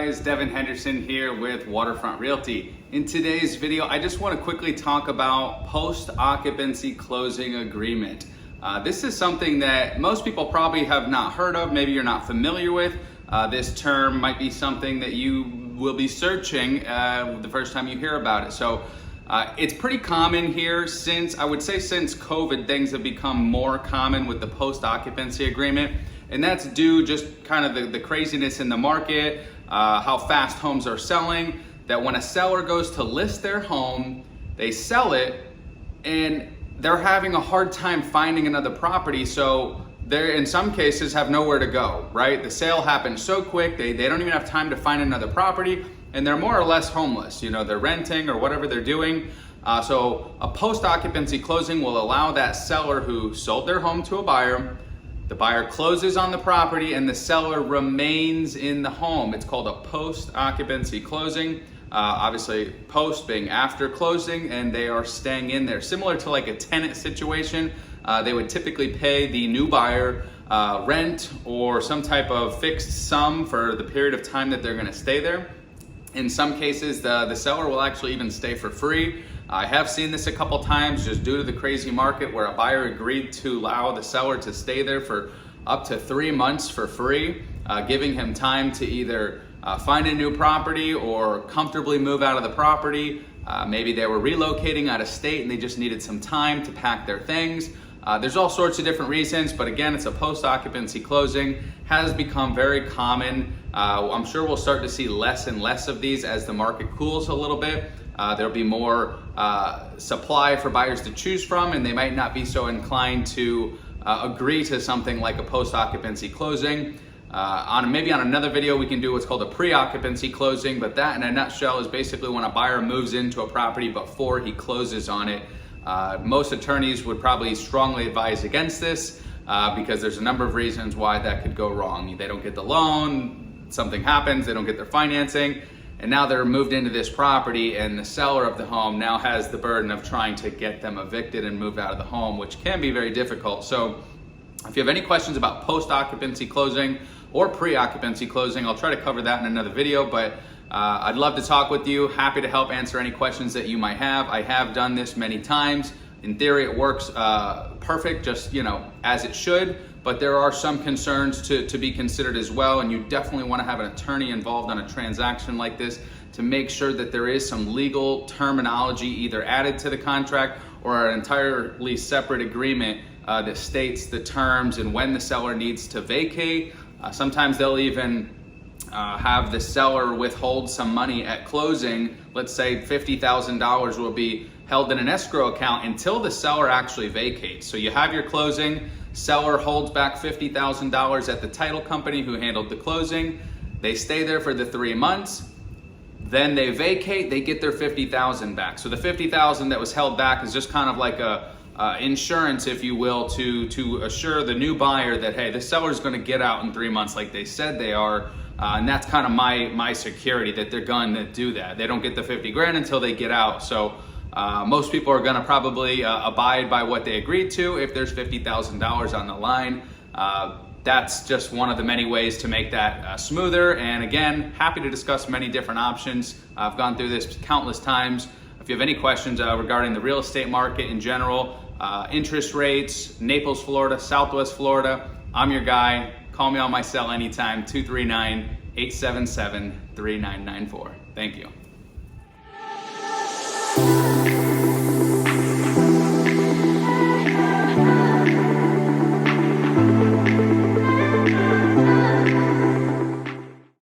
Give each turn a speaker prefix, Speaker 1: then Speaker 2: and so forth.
Speaker 1: guys, Devin Henderson here with Waterfront Realty. In today's video, I just want to quickly talk about post-occupancy closing agreement. This is something that most people probably have not heard of, maybe you're not familiar with. This term might be something that you will be searching the first time you hear about it. So it's pretty common here since COVID, things have become more common with the post-occupancy agreement. And that's due just kind of the craziness in the market, how fast homes are selling, that when a seller goes to list their home, they sell it and they're having a hard time finding another property. So they in some cases have nowhere to go, right? The sale happens so quick, they don't even have time to find another property and they're more or less homeless. You know, they're renting or whatever they're doing. So a post-occupancy closing will allow that seller who sold their home to a buyer, the buyer closes on the property and the seller remains in the home. It's called a post-occupancy closing. Obviously, post being after closing, and they are staying in there. Similar to like a tenant situation, they would typically pay the new buyer rent or some type of fixed sum for the period of time that they're gonna stay there. In some cases, the seller will actually even stay for free. I have seen this a couple times just due to the crazy market where a buyer agreed to allow the seller to stay there for up to 3 months for free, giving him time to either find a new property or comfortably move out of the property. Maybe they were relocating out of state and they just needed some time to pack their things. There's all sorts of different reasons, but again, it's a post-occupancy closing, has become very common. I'm sure we'll start to see less and less of these as the market cools a little bit. There'll be more supply for buyers to choose from, and they might not be so inclined to agree to something like a post-occupancy closing. Maybe on another video we can do what's called a pre-occupancy closing, but that in a nutshell is basically when a buyer moves into a property before he closes on it. Most attorneys would probably strongly advise against this because there's a number of reasons why that could go wrong. They don't get the loan, something happens, they don't get their financing, and now they're moved into this property and the seller of the home now has the burden of trying to get them evicted and moved out of the home, which can be very difficult. So if you have any questions about post-occupancy closing or pre-occupancy closing, I'll try to cover that in another video, but I'd love to talk with you. Happy to help answer any questions that you might have. I have done this many times. In theory, it works perfect, just as it should, but there are some concerns to be considered as well, and you definitely want to have an attorney involved on a transaction like this to make sure that there is some legal terminology either added to the contract or an entirely separate agreement that states the terms and when the seller needs to vacate. Sometimes they'll even have the seller withhold some money at closing. Let's say $50,000 will be held in an escrow account until the seller actually vacates. So you have your closing, seller holds back $50,000 at the title company who handled the closing. They stay there for the 3 months. Then they vacate, they get their $50,000 back. So the $50,000 that was held back is just kind of like a insurance, if you will, to assure the new buyer that, hey, the seller's gonna get out in 3 months like they said they are. And that's kind of my security, that they're gonna do that. They don't get the 50 grand until they get out. So most people are gonna probably abide by what they agreed to if there's $50,000 on the line. That's just one of the many ways to make that smoother. And again, happy to discuss many different options. I've gone through this countless times. If you have any questions regarding the real estate market in general, interest rates, Naples, Florida, Southwest Florida, I'm your guy. Call me on my cell anytime, 239-877-3994. Thank you.